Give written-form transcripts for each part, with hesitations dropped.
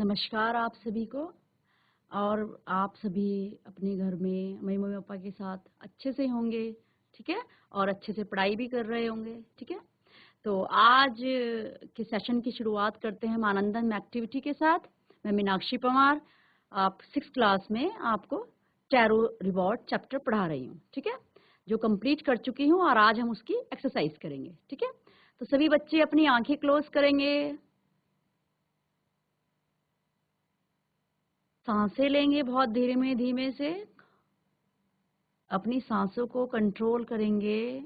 नमस्कार आप सभी को। और आप सभी अपने घर में मम्मी पापा के साथ अच्छे से होंगे, ठीक है। और अच्छे से पढ़ाई भी कर रहे होंगे, ठीक है। तो आज के सेशन की शुरुआत करते हैं मानंदन एक्टिविटी के साथ। मैं मीनाक्षी पंवार, आप 6th क्लास में आपको टैरो रिवॉर्ड चैप्टर पढ़ा रही हूँ, ठीक है, जो कंप्लीट कर चुकी हूँ। और आज हम उसकी एक्सरसाइज करेंगे, ठीक है। तो सभी बच्चे अपनी आंखें क्लोज करेंगे, सांसें लेंगे बहुत धीमे धीमे से, अपनी सांसों को कंट्रोल करेंगे।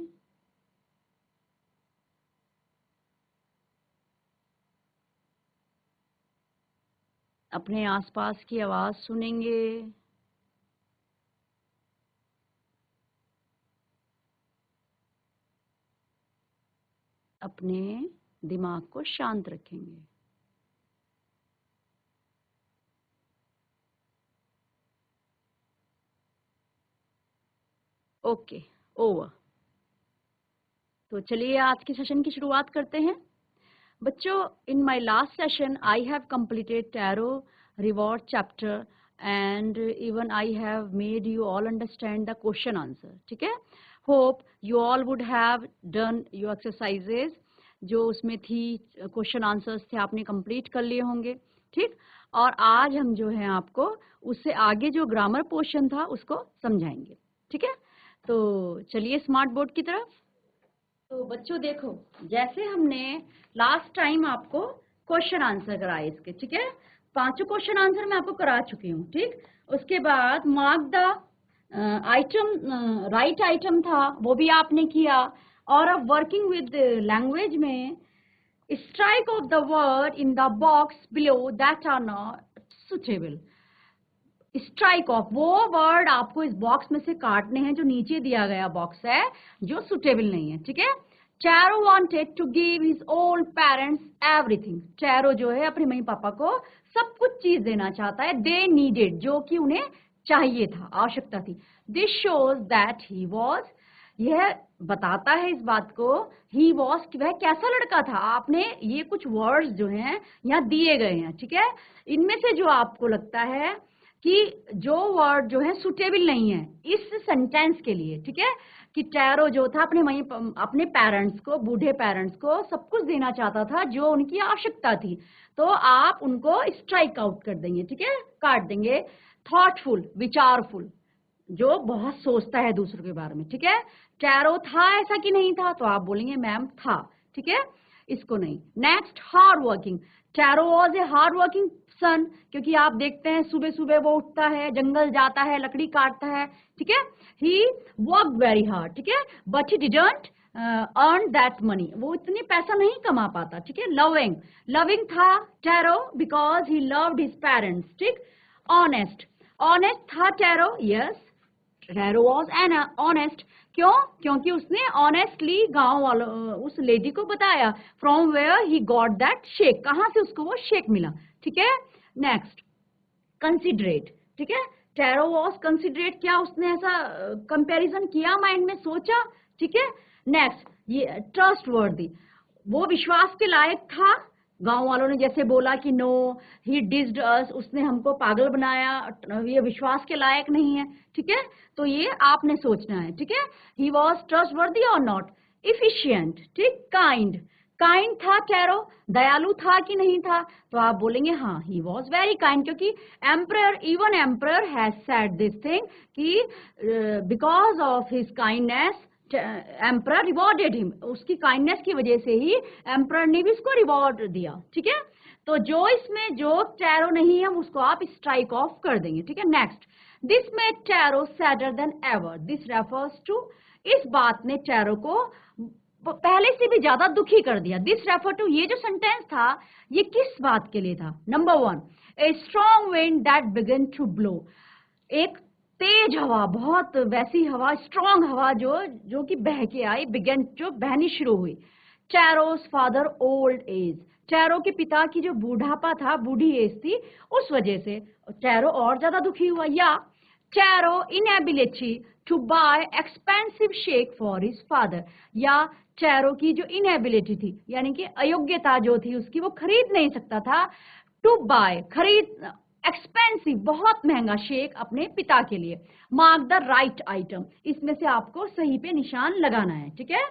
अपने आसपास की आवाज सुनेंगे। अपने दिमाग को शांत रखेंगे। Okay, over. तो चलिए आज के सेशन की शुरुआत करते हैं। बच्चों, in my last session I have completed tarot reward chapter and even I have made you all understand the question answer, ठीक है। Hope you all would have done your exercises जो उसमें थी, क्वेश्चन आंसर्स थे, आपने complete कर लिए होंगे, ठीक। और आज हम जो है आपको उससे आगे जो ग्रामर पोर्शन था उसको समझाएंगे, ठीक है। तो चलिए स्मार्ट बोर्ड की तरफ। तो बच्चों देखो, जैसे हमने लास्ट टाइम आपको क्वेश्चन आंसर कराए इसके, ठीक है। पांचों क्वेश्चन आंसर मैं आपको करा चुकी हूँ, ठीक। उसके बाद mark the item, right item था वो भी आपने किया। और अब वर्किंग विद लैंग्वेज में strike off the word in the box below that are not suitable. Strike off, वो वर्ड आपको इस बॉक्स में से काटने हैं जो नीचे दिया गया बॉक्स है, जो सुटेबल नहीं है, ठीक है। Taro wanted to give his old parents everything. Taro जो है अपने मम्मी पापा को सब कुछ चीज देना चाहता है। दे नीडेड, जो कि उन्हें चाहिए था, आवश्यकता थी। This shows that he was, यह बताता है इस बात को, ही वॉज, वह कैसा लड़का था। आपने ये कुछ वर्ड्स जो हैं यहाँ दिए गए हैं, ठीक है। इनमें से जो आपको लगता है कि जो वर्ड जो है सुटेबल नहीं है इस सेंटेंस के लिए, ठीक है, कि टैरो जो था अपने पेरेंट्स को, बूढ़े पेरेंट्स को सब कुछ देना चाहता था जो उनकी आवश्यकता थी, तो आप उनको स्ट्राइक आउट कर देंगे, ठीक है, काट देंगे। थॉटफुल, विचारफुल, जो बहुत सोचता है दूसरों के बारे में, ठीक है। टैरो था ऐसा कि नहीं था, तो आप बोलेंगे मैम था, ठीक है, इसको नहीं। Next, hard working. Taro was a hard working son, क्योंकि आप देखते हैं सुबह सुबह वो उठता है, जंगल जाता है, लकड़ी काटता है, ठीक है। ही वर्क वेरी हार्ड, ठीक है, but he didn't earn that money, वो इतनी पैसा नहीं कमा पाता, ठीक है। लविंग, लविंग था tarot because he loved his parents, ठीक। ऑनेस्ट, ऑनेस्ट था tarot, yes, tarot was an honest. क्यों? क्योंकि उसने ऑनेस्टली गांव वालों, उस लेडी को बताया from where he got that shake, कहां से उसको वो शेक मिला, ठीक है। नेक्स्ट, कंसिडरेट, ठीक है। टैरो वॉज कंसिडरेट, क्या उसने ऐसा कंपैरिजन किया, माइंड में सोचा, ठीक है। नेक्स्ट, ये ट्रस्ट वर्दी, वो विश्वास के लायक था। गांव वालों ने जैसे बोला कि नो ही डिस्ड अस, उसने हमको पागल बनाया, ये विश्वास के लायक नहीं है, ठीक है। तो ये आपने सोचना है, ठीक है। ही वॉज ट्रस्ट वर्दी और नॉट। इफिशियंट, ठीक, काइंड, काइंड था टैरो, दयालु था कि नहीं था, तो आप बोलेंगे हाँ, ही वॉज वेरी काइंड, क्योंकि emperor, even emperor has said this thing कि because of his kindness emperor rewarded him, उसकी काइंडनेस की वजह से ही एम्परर ने भी उसको रिवॉर्ड दिया, ठीक है। तो जो इसमें जो टैरो नहीं है उसको आप स्ट्राइक ऑफ कर देंगे, ठीक है। Next, this made Taro sadder than ever, this refers to, इस बात ने टैरो को पहले से भी ज्यादा दुखी कर दिया। दिस रेफर टू, ये जो सेंटेंस था ये किस बात के लिए था? Number one, a strong wind that began to blow, एक तेज हवा, बहुत वैसी हवा, स्ट्रॉन्ग हवा जो जो कि बह के आई, बिगन, जो बहनी शुरू हुई। टैरोस फादर ओल्ड एज, टैरो के पिता की जो बूढ़ापा था, बूढ़ी एज थी, उस वजह से टैरो और ज्यादा दुखी हुआ। या Taro inability to buy expensive shake for his father, या टैरो की जो इनएबिलिटी थी, यानी कि अयोग्यता जो थी उसकी, वो खरीद नहीं सकता था टू बाय खरीद, एक्सपेंसिव बहुत महंगा शेक अपने पिता के लिए। मार्क द राइट आइटम, इसमें से आपको सही पे निशान लगाना है, ठीक है,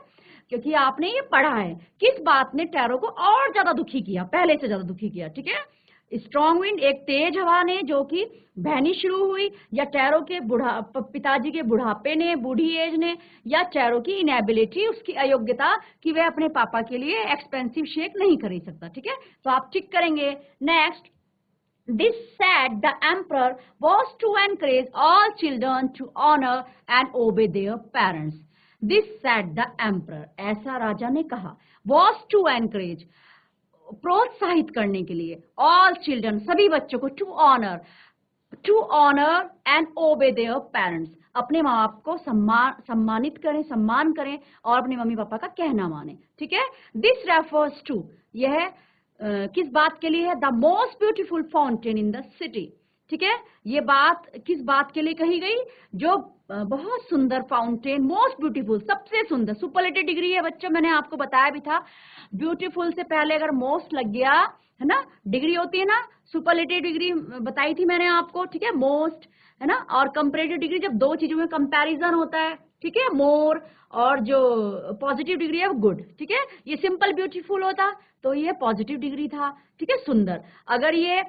क्योंकि आपने ये पढ़ा है। किस बात ने टैरो को और ज्यादा दुखी किया, पहले से ज्यादा दुखी किया, ठीक है। स्ट्रॉन्ग विंड, एक तेज हवा ने जो कि बहनी शुरू हुई, या टैरो के पिताजी के बुढ़ापे ने, बूढ़ी एज ने, या टैरो की इनएबिलिटी, उसकी अयोग्यता कि वह अपने पापा के लिए एक्सपेंसिव शेक नहीं खरीद सकता, ठीक है। तो आप टिक करेंगे। Next, this said the emperor was to encourage all children to honor and obey their parents. This said the emperor, ऐसा राजा ने कहा, was to encourage, प्रोत्साहित करने के लिए, all children, सभी बच्चों को, to honor and obey their parents, अपने माँ बाप को सम्मानित करें, सम्मान करें और अपने मम्मी पापा का कहना माने, ठीक है। This refers to, यह किस बात के लिए है? The most beautiful fountain in the city, ठीक है। ये बात किस बात के लिए कही गई? जो बहुत सुंदर फाउंटेन, मोस्ट ब्यूटीफुल, सबसे सुंदर, सुपरलेटिव डिग्री है बच्चों, मैंने आपको बताया भी था। ब्यूटीफुल से पहले अगर मोस्ट लग गया है ना, डिग्री होती है ना, सुपरलेटिव डिग्री बताई थी मैंने आपको, ठीक है, मोस्ट है ना। और कंपैरेटिव डिग्री जब दो चीजों में कंपैरिजन होता है, ठीक है, मोर, और जो पॉजिटिव डिग्री है वो गुड, ठीक है। ये सिंपल ब्यूटीफुल होता तो ये पॉजिटिव डिग्री था, ठीक है, सुंदर। अगर ये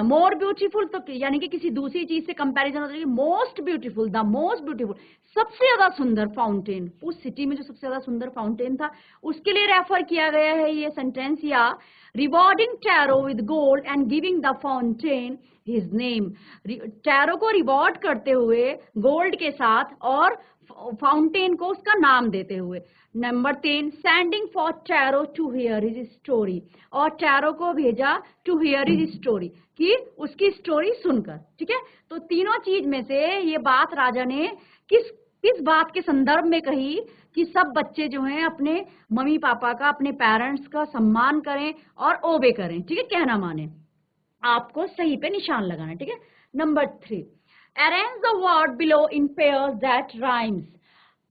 मोर ब्यूटीफुल तो यानी कि किसी दूसरी चीज से कंपैरिजन होता है, most beautiful, the most beautiful, सबसे ज्यादा सुंदर फाउंटेन, उस सिटी में जो सबसे ज्यादा सुंदर फाउंटेन था उसके लिए रेफर किया गया है ये सेंटेंस। या rewarding tarot with gold and giving the fountain his name, tarot को रिवॉर्ड करते हुए गोल्ड के साथ और फाउंटेन को उसका नाम देते हुए। Number 3, sending for Taro to hear his story, और टैरो को भेजा टू हियर हिज स्टोरी, कि उसकी स्टोरी सुनकर, ठीक है। तो तीनों चीज में से ये बात राजा ने किस बात के संदर्भ में कही कि सब बच्चे जो हैं अपने मम्मी पापा का, अपने पेरेंट्स का सम्मान करें और ओबे करें, ठीक है, कहना माने। आपको सही पे निशान लगाना है, ठीक है। Number 3, arrange the word below in pairs that rhymes,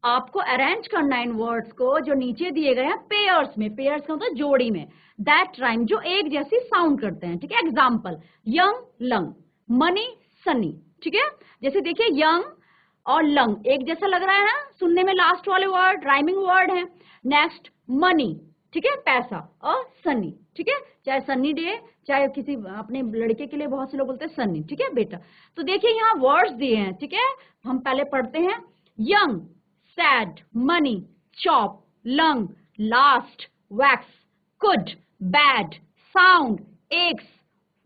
आपको अरेंज करना है इन वर्ड्स को जो नीचे दिए गए हैं पेयर्स में, पेयर्स का मतलब जोड़ी में, दैट राइम, जो एक जैसी साउंड करते हैं, ठीक है। Example, young lung, money Sunny, ठीक है। जैसे देखिए यंग और लंग एक जैसा लग रहा है ना सुनने में, लास्ट वाले वर्ड राइमिंग वर्ड है। नेक्स्ट, मनी, ठीक है, पैसा, और सनी, ठीक है, चाहे सनी डे, चाहे किसी अपने लड़के के लिए बहुत से लोग बोलते हैं सनी, ठीक है बेटा। तो देखिए यहाँ वर्ड्स दिए हैं, ठीक है, हम पहले पढ़ते हैं। Young, sad, money, chop, lung, last, wax, could, bad, sound, aches,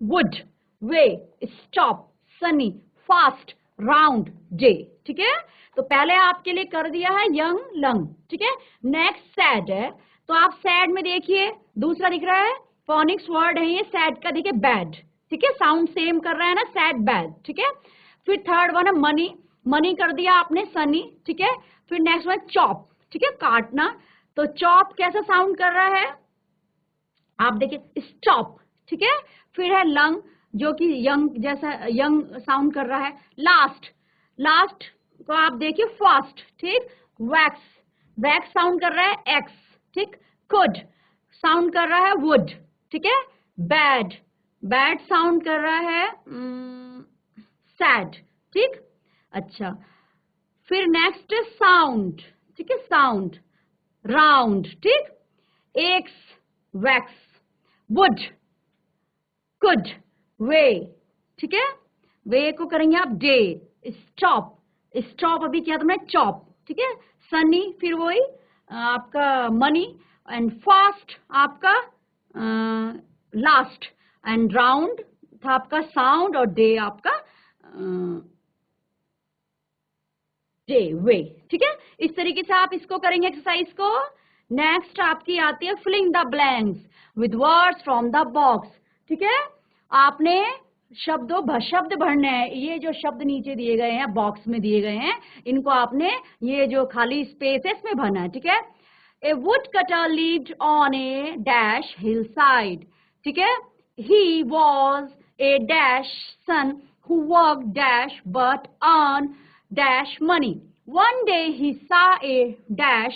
would, way, stop, sunny, fast, round, day, ठीक है। तो पहले आपके लिए कर दिया है यंग लंग, ठीक है। नेक्स्ट सैड है, तो आप सैड में देखिए दूसरा दिख रहा है, फोनिक्स वर्ड है ये सैड का, देखिए बैड, ठीक है, साउंड सेम कर रहा है ना, सैड बैड, ठीक है। फिर थर्ड वन है मनी, मनी कर दिया आपने सनी, ठीक है। फिर नेक्स्ट वन चॉप, ठीक है, काटना, तो चॉप कैसा साउंड कर रहा है आप देखिए, स्टॉप, ठीक है। फिर है लंग जो कि यंग जैसा, यंग साउंड कर रहा है। लास्ट, लास्ट को आप देखिए फास्ट, ठीक। वैक्स, वैक्स साउंड कर रहा है एक्स, ठीक। कुड साउंड कर रहा है वुड, ठीक है। बैड, बैड साउंड कर रहा है सैड, ठीक। अच्छा, फिर नेक्स्ट साउंड, ठीक है, साउंड, राउंड, ठीक। एक्स, वैक्स, वुड, कुड, वे, ठीक है, वे को करेंगे आप डे। स्टॉप, स्टॉप अभी किया तुमने चॉप, ठीक है। सनी फिर वही आपका मनी, एंड फास्ट आपका लास्ट, एंड राउंड था आपका साउंड, और डे आपका डे, वे, ठीक है। इस तरीके से आप इसको करेंगे एक्सरसाइज को। नेक्स्ट आपकी आती है filling the blanks with words from the box, ठीक है। आपने शब्द भरने हैं, ये जो शब्द नीचे दिए गए हैं बॉक्स में दिए गए हैं, इनको आपने ये जो खाली स्पेस है इसमें भरना है, ठीक है। A wood cutter lived on a dash hillside, ठीक है। He was a dash son who worked dash but earned dash money. One day he saw a dash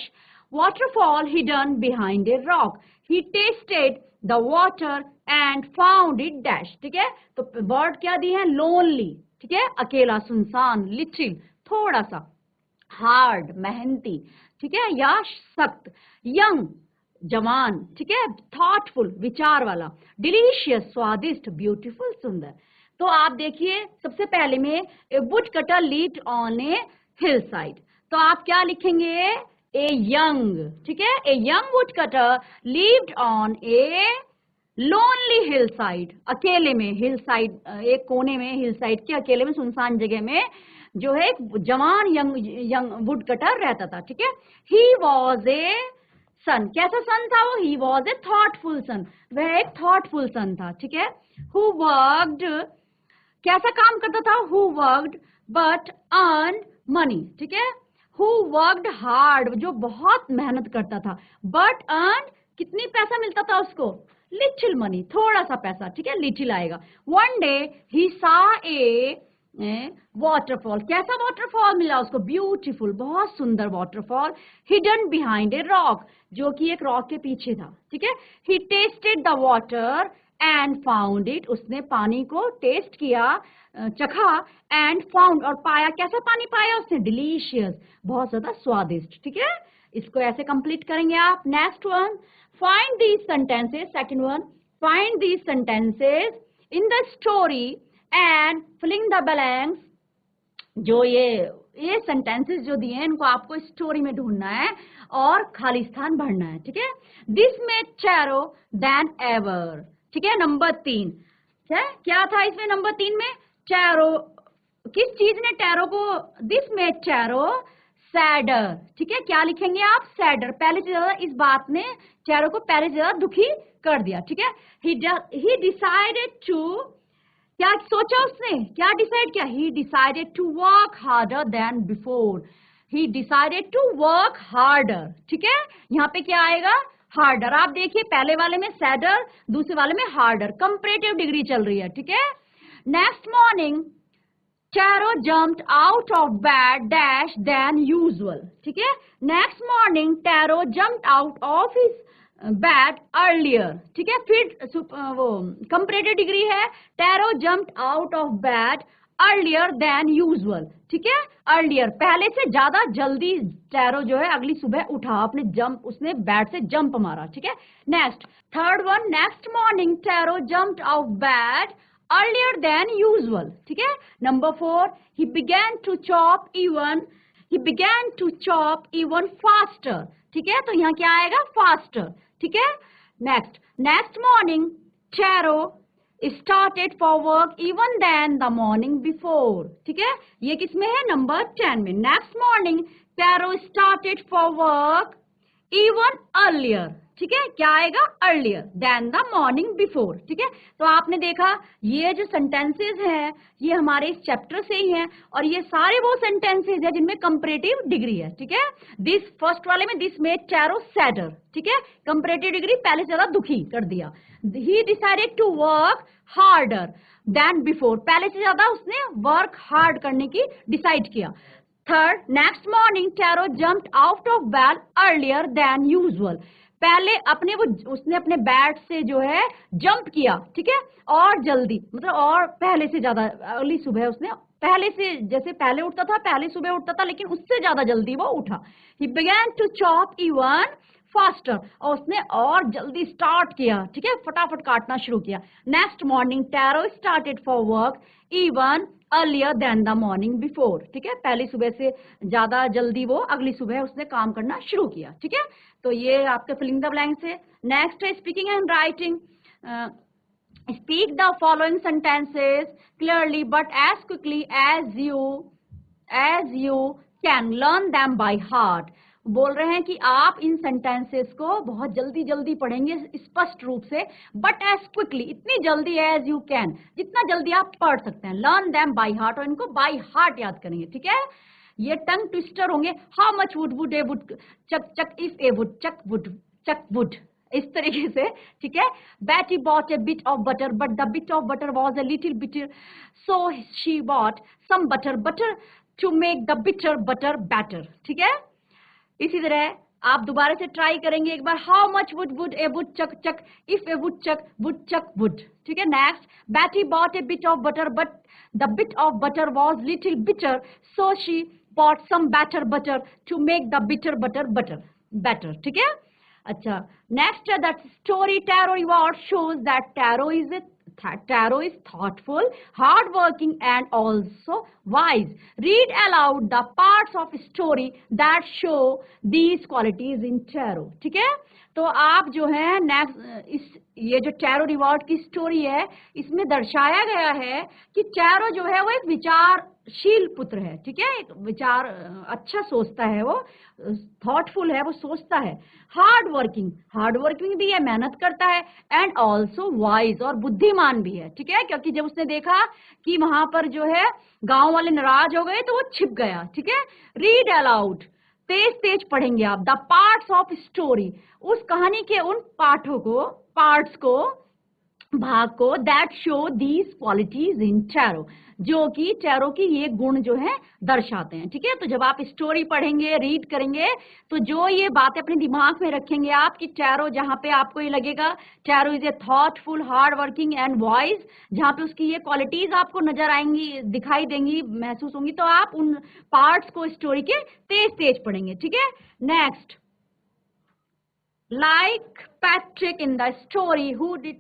waterfall hidden behind a rock. He tasted the water and found it dash, ठीक है। तो word क्या दिए हैं, lonely, ठीक है, अकेला, सुनसान, लिटिल, थोड़ा सा, हार्ड, मेहनती, ठीक है, या सख्त, यंग, जवान, ठीक है, थॉटफुल, विचार वाला, डिलीशियस, स्वादिष्ट, ब्यूटीफुल, सुंदर। तो आप देखिए सबसे पहले में a wood cutter lived on a hill side, तो आप क्या लिखेंगे, ए यंग, ठीक है, a young wood cutter lived on a lonely hill side, अकेले में, हिल साइड, एक कोने में, हिल साइड के अकेले में, सुनसान जगह में जो है एक जवान यंग वुड कटर रहता था, ठीक है। ही वॉज ए सन, कैसा सन था वो, ही वॉज ए थॉटफुल सन, वह एक थॉटफुल सन था, ठीक है। हु वर्कड, कैसा काम करता था, who worked but earn money, ठीक है। हु वर्कड हार्ड, जो बहुत मेहनत करता था, बट अर्न, कितनी पैसा मिलता था उसको, लिटिल मनी, थोड़ा सा पैसा, ठीक है, लिटिल आएगा। वन डे ही सा ए वाटरफॉल, कैसा वाटरफॉल मिला उसको, ब्यूटीफुल, बहुत सुंदर waterfall, hidden behind a rock, जो कि एक रॉक के पीछे था, ठीक है। He tasted the water and found it, उसने पानी को टेस्ट किया, चखा, एंड फाउंड, और पाया, कैसा पानी पाया उसने, डिलीशियस, बहुत ज्यादा स्वादिष्ट, ठीक है। इसको ऐसे कंप्लीट करेंगे आप। Next one, find these sentences, second one, find these sentences in the story and filling the blanks, जो ये सेंटेंसेस जो दिए हैं इनको आपको स्टोरी में ढूंढना है और खाली स्थान भरना है, ठीक है। This made Chairo then ever, ठीक है, नंबर 3, क्या था इसमें, नंबर 3 में चैरो, किस चीज ने टैरो को, दिस मेड चैरो सैडर, ठीक है, क्या लिखेंगे आप, सैडर, पहले से ज्यादा, इस बात ने चैरो को पहले से ज्यादा दुखी कर दिया, ठीक है। ही डिसाइडेड टू, क्या सोचा उसने, क्या डिसाइड किया, he decided to work harder than before, he decided to work harder, ठीक है। यहाँ पे क्या आएगा, हार्डर, आप देखिए पहले वाले में सैडर, दूसरे वाले में हार्डर, कंपैरेटिव डिग्री चल रही है, ठीक है। Next morning Taro jumped out of bed dash than usual, ठीक है। Next morning Taro jumped out of his bed earlier, ठीक है। फिर वो कंपैरेटिव डिग्री है, Taro jumped out of bed earlier than usual, ठीक है। earlier, पहले से ज्यादा जल्दी Taro जो है अगली सुबह उठा, अपने जंप, उसने बेड से जंप मारा, ठीक है। Next, third one, next morning Taro jumped out bed earlier than usual, ठीक है। Number 4, he began to chop even faster, ठीक है, तो यहाँ क्या आएगा, faster, ठीक है। Next morning Taro started for work even than the morning before, ठीक है, ये किसमें है, नंबर 10 में। Next morning Taro started for work even earlier, ठीक है, क्या आएगा, earlier than the morning before, ठीक है। तो आपने देखा ये जो सेंटेंसेस हैं ये हमारे इस चैप्टर से ही हैं, और ये सारे वो सेंटेंसेस हैं जिनमें कंपैरेटिव डिग्री है, ठीक है। दिस फर्स्ट वाले में दिस मेड टैरो सैडर, ठीक है, कंपैरेटिव डिग्री, पहले से ज्यादा दुखी कर दिया। He decided to work harder than before, पहले से ज्यादा उसने वर्क हार्ड करने की डिसाइड किया। Third, next morning tarot jumped out of bed earlier than usual, पहले उसने अपने बेड से जो है जंप किया, ठीक है, और जल्दी, मतलब और पहले से ज्यादा, अगली सुबह उसने पहले से, जैसे पहले उठता था, पहले सुबह उठता था, लेकिन उससे ज्यादा जल्दी वो उठा। He began to chop even faster, और उसने और जल्दी स्टार्ट किया, ठीक है, फटाफट काटना शुरू किया। Next morning Taro started for work even earlier than the morning before, ठीक है, पहली सुबह से ज्यादा जल्दी वो अगली सुबह उसने काम करना शुरू किया, ठीक है। तो ये आपके फिलिंग द ब्लैंक्स है। नेक्स्ट है speaking and writing, speak the following sentences clearly but as quickly as you can learn them by heart, बोल रहे हैं कि आप इन सेंटेंसेस को बहुत जल्दी जल्दी पढ़ेंगे स्पष्ट रूप से, बट एज क्विकली, इतनी जल्दी एज यू कैन, जितना जल्दी आप पढ़ सकते हैं, लर्न देम बाय हार्ट, और इनको बाय हार्ट याद करेंगे, ठीक है। ये टंग ट्विस्टर होंगे, how much wood a would Chak chuck if a would Chak wood, इस तरीके से, ठीक है। Betty bought a bit of butter but the bit of butter was a little bitter, so she bought some butter to make the bitter butter better, ठीक है। इसी तरह आप दोबारा से ट्राई करेंगे एक बार. How much wood a would Chak chuck if a would Chak wood. ठीक है. Next, Betty bought a bit of butter, but the bit of butter was little bitter, so she bought some better butter to make the bitter butter better. ठीक है. अच्छा, next, that story tarot reward shows that Tarot is thoughtful, hardworking, and also wise. Read aloud the parts of story that show these qualities in Tarot. ठीक है. तो आप जो है next ये जो टैरो रिवॉर्ड की स्टोरी है इसमें दर्शाया गया है कि टैरो जो है वो एक विचारशील पुत्र है. ठीक है. एक विचार अच्छा सोचता है, वो थॉटफुल है, वो सोचता है. हार्ड वर्किंग भी है, मेहनत करता है. एंड ऑल्सो वाइज, और बुद्धिमान भी है. ठीक है. क्योंकि जब उसने देखा कि वहां पर जो है गांव वाले नाराज हो गए तो वो छिप गया. ठीक है. रीड अलाउड, तेज पढ़ेंगे आप. द पार्ट्स ऑफ स्टोरी, उस कहानी के उन पार्ट्स को भाग को that show these qualities in tarot, जो कि टैरो की ये गुण जो है दर्शाते हैं. ठीक है. तो जब आप स्टोरी पढ़ेंगे, रीड करेंगे, तो जो ये बातें अपने दिमाग में रखेंगे आप कि टैरो, जहां पे आपको ये लगेगा tarot is a thoughtful, hard working and wise, जहां पे उसकी ये क्वालिटीज आपको नजर आएंगी, दिखाई देंगी, महसूस होंगी, तो आप उन पार्ट्स को स्टोरी के तेज पढ़ेंगे. ठीक है. Next, like Patrick in the story who did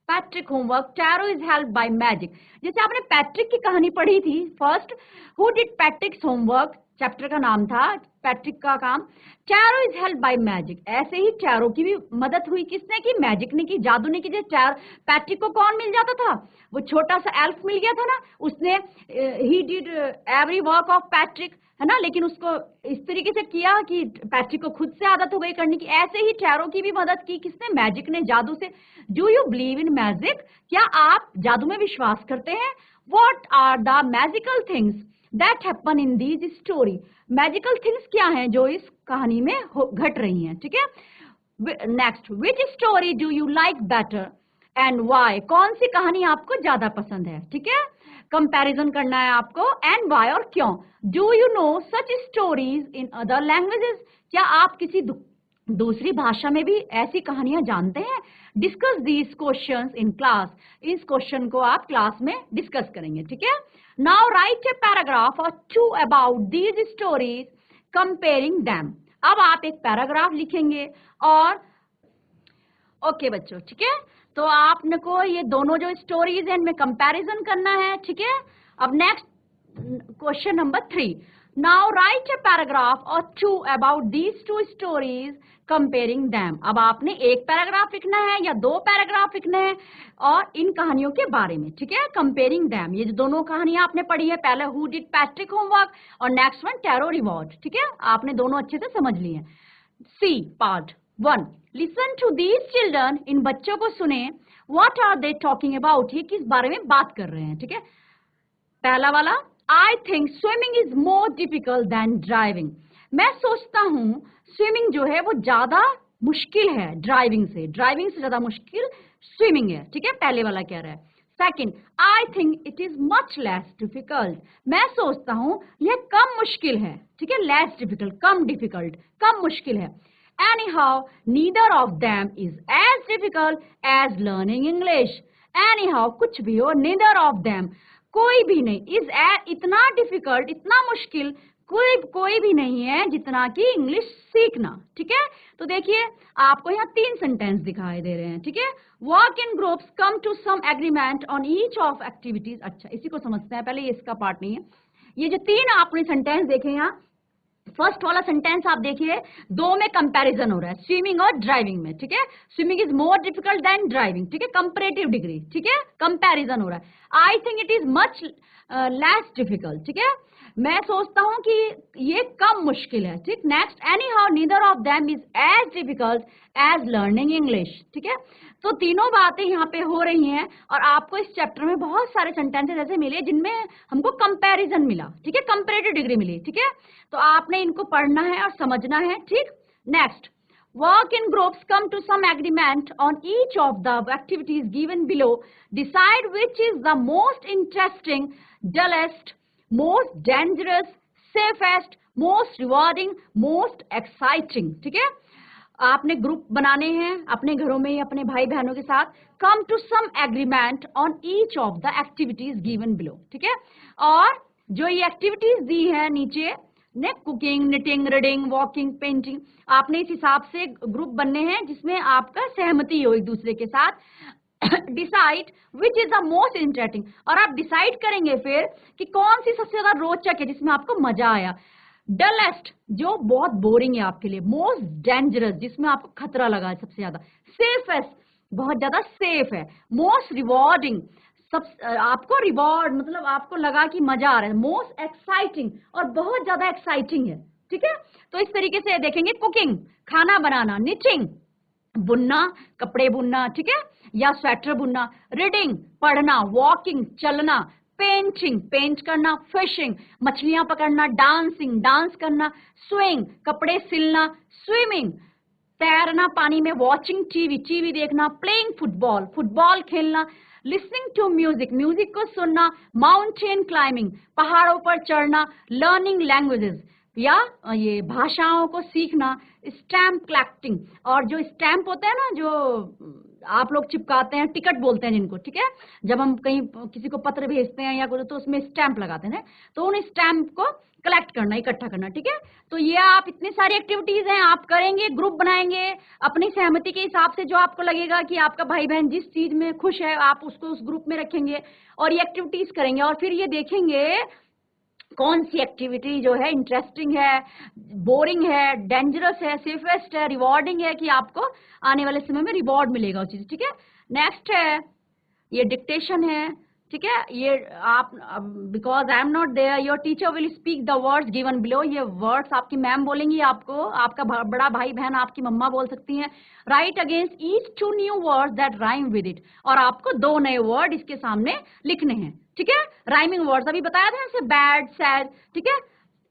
Patrick homework, Tarot is helped by magic. जैसे आपने पैट्रिक की कहानी पढ़ी थी first, who did Patrick's homework, chapter का नाम था पैट्रिक का काम. Tarot is help by magic, ऐसे ही टैरो की भी मदद हुई. किसने की? मैजिक ने की, जादू ने की. जैसे पैट्रिक को कौन मिल जाता था? वो छोटा सा एल्फ मिल गया था ना, उसने he did every work of Patrick, है ना. लेकिन उसको इस तरीके से किया कि पैट्रिक को खुद से आदत हो गई करने की. ऐसे ही टैरो की भी मदद की. किसने? मैजिक ने, जादू से. Do you believe in magic, क्या आप जादू में विश्वास करते हैं? What are the magical things that happen in these story, magical things क्या हैं जो इस कहानी में घट रही हैं. ठीक है. Next, which story do you like better and why, कौन सी कहानी आपको ज्यादा पसंद है. ठीक है. कंपैरिजन करना है आपको. एंड वाई, और क्यों. Do you know such stories in other languages, क्या आप किसी दूसरी भाषा में भी ऐसी कहानियां जानते हैं. Discuss these questions in class, इस क्वेश्चन को आप क्लास में डिस्कस करेंगे. ठीक है. नाउ राइट ए पैराग्राफ और 2 about these stories comparing them. अब आप एक पैराग्राफ लिखेंगे और ओके बच्चों. ठीक है. तो आपने को ये दोनों जो स्टोरीज हैं इनमें कंपैरिजन करना है. ठीक है. अब next question number 3. Now right a paragraph और 2 about these 2 stories comparing them. अब आपने एक पैराग्राफ लिखना है या 2 पैराग्राफ लिखने हैं और इन कहानियों के बारे में. ठीक है. कंपेयरिंग दैम, ये जो दोनों कहानियां आपने पढ़ी है, पहले हु डिड पैट्रिक होमवर्क और नेक्स्ट वन टैरो रिवॉर्ड. ठीक है. आपने दोनों अच्छे से समझ लिए. C part 1, listen to these children, इन बच्चों को सुने. What are they talking about, ये किस बारे में बात कर रहे हैं. ठीक है. पहला वाला, I think swimming is more difficult than driving, मैं सोचता हूँ स्विमिंग जो है वो ज्यादा मुश्किल है ड्राइविंग से ज्यादा मुश्किल स्विमिंग है. ठीक है. पहले वाला कह रहा है. Second, I think it is much less difficult, मैं सोचता हूँ यह कम मुश्किल है. ठीक है. लेस डिफिकल्ट, कम मुश्किल है. Anyhow, neither of them is as difficult as learning English. Anyhow, कुछ भी हो, neither of them, कोई भी नहीं, is इतना डिफिकल्ट, इतना मुश्किल कोई भी नहीं है जितना कि इंग्लिश सीखना. ठीक है. तो देखिए आपको यहाँ 3 सेंटेंस दिखाई दे रहे हैं. ठीक है. Work in groups, come to some agreement on each of activities. अच्छा, इसी को समझते हैं पहले, ये इसका पार्ट नहीं है. ये जो 3 आपने सेंटेंस देखे यहाँ, फर्स्ट वाला सेंटेंस आप देखिए, 2 में कंपैरिजन हो रहा है, स्विमिंग और ड्राइविंग में. ठीक है. Swimming is more difficult than driving. ठीक है. Comparative degree. ठीक है. कंपैरिजन हो रहा है. I think it is much less difficult. ठीक है. मैं सोचता हूं कि ये कम मुश्किल है. ठीक. Next, anyhow neither of them is as difficult as learning English. ठीक है. तो तीनों बातें यहाँ पे हो रही हैं और आपको इस चैप्टर में बहुत सारे सेंटेंसेस ऐसे मिले जिनमें हमको कंपैरिजन मिला. ठीक है. कंपैरेटिव डिग्री मिली. ठीक है. तो आपने इनको पढ़ना है और समझना है. ठीक. Next, work in groups, come to some agreement on each of the activities given below, decide which is the most interesting, dullest, most dangerous, safest most rewarding, most exciting, ठीक है। आपने ग्रुप बनाने हैं अपने घरों में ही अपने भाई बहनों के साथ। Come to some agreement on each of the activities given below, ठीक है। और जो ये एक्टिविटीज दी है नीचे ने, cooking, knitting, reading, walking, painting, आपने इस हिसाब से ग्रुप बनने हैं जिसमें आपका सहमति हो एक दूसरे के साथ। Decide which is the most interesting, और आप डिसाइड करेंगे फिर कि कौन सी सबसे ज्यादा रोचक है, जिसमें आपको मजा आया। डलेस्ट, जो बहुत बोरिंग है आपके लिए। मोस्ट डेंजरस, जिसमें आपको खतरा लगा है सबसे ज्यादा। सेफेस्ट, बहुत ज्यादा सेफ है। मोस्ट रिवॉर्डिंग, सब आपको रिवॉर्ड मतलब आपको लगा कि मजा आ रहा है। मोस्ट एक्साइटिंग, और बहुत ज्यादा एक्साइटिंग है, ठीक है। तो इस तरीके से देखेंगे, कुकिंग, खाना बनाना, निटिंग, बुनना, कपड़े बुनना, ठीक है, या स्वेटर बुनना, रीडिंग, पढ़ना, वॉकिंग, चलना, पेंटिंग, पेंट करना, फिशिंग, मछलियां पकड़ना, डांसिंग, डांस करना, स्विंग, कपड़े सिलना, स्विमिंग, तैरना पानी में, वॉचिंग टीवी, टीवी देखना, प्लेइंग फुटबॉल, फुटबॉल खेलना, लिसनिंग टू म्यूजिक, म्यूजिक को सुनना, माउंटेन क्लाइंबिंग, पहाड़ों पर चढ़ना, लर्निंग लैंग्वेजेस, या ये भाषाओं को सीखना, स्टैम्प कलेक्टिंग, और जो स्टैम्प होते हैं ना, जो आप लोग चिपकाते हैं, टिकट बोलते हैं जिनको, ठीक है। जब हम कहीं किसी को पत्र भेजते हैं या कुछ, तो उसमें स्टैम्प लगाते हैं, तो उन स्टैम्प को कलेक्ट करना, इकट्ठा करना, ठीक है। तो ये आप इतनी सारी एक्टिविटीज हैं, आप करेंगे, ग्रुप बनाएंगे अपनी सहमति के हिसाब से। जो आपको लगेगा कि आपका भाई बहन जिस चीज में खुश है, आप उसको उस ग्रुप में रखेंगे और ये एक्टिविटीज करेंगे। और फिर ये देखेंगे कौन सी एक्टिविटी जो है इंटरेस्टिंग है, बोरिंग है, डेंजरस है, सेफेस्ट है, रिवॉर्डिंग है, कि आपको आने वाले समय में रिवॉर्ड मिलेगा उस चीज, ठीक है। नेक्स्ट है ये डिक्टेशन है, ठीक है। ये आप, because I am not there, your teacher will speak the words given below, ये वर्ड्स आपकी मैम बोलेंगी आपको, आपका बड़ा भाई बहन आपकी मम्मा बोल सकती हैं। Right against each 2 new words that rhyme with it, और आपको 2 नए वर्ड इसके सामने लिखने हैं, ठीक है। राइमिंग वर्ड्स अभी बताया था जैसे बैड, सैड, ठीक है,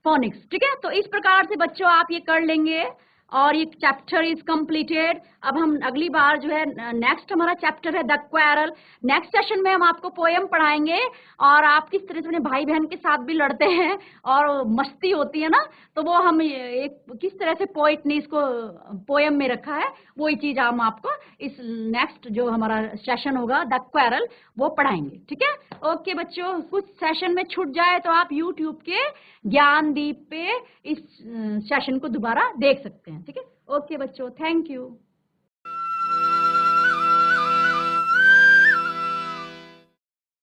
फोनिक्स, ठीक है। तो इस प्रकार से बच्चों आप ये कर लेंगे और ये चैप्टर इज कंप्लीटेड। अब हम अगली बार जो है नेक्स्ट हमारा चैप्टर है द क्वेरल। नेक्स्ट सेशन में हम आपको पोएम पढ़ाएंगे और आप किस तरह से अपने भाई बहन के साथ भी लड़ते हैं और मस्ती होती है ना, तो वो हम एक किस तरह से पोइट ने इसको पोएम में रखा है, वही चीज हम आपको इस नेक्स्ट जो हमारा सेशन होगा द क्वेरल वो पढ़ाएंगे, ठीक है। ओके बच्चों, कुछ सेशन में छूट जाए तो आप यूट्यूब के ज्ञानदीप पे इस सेशन को दोबारा देख सकते हैं, ठीक है। ओके बच्चों, थैंक यू।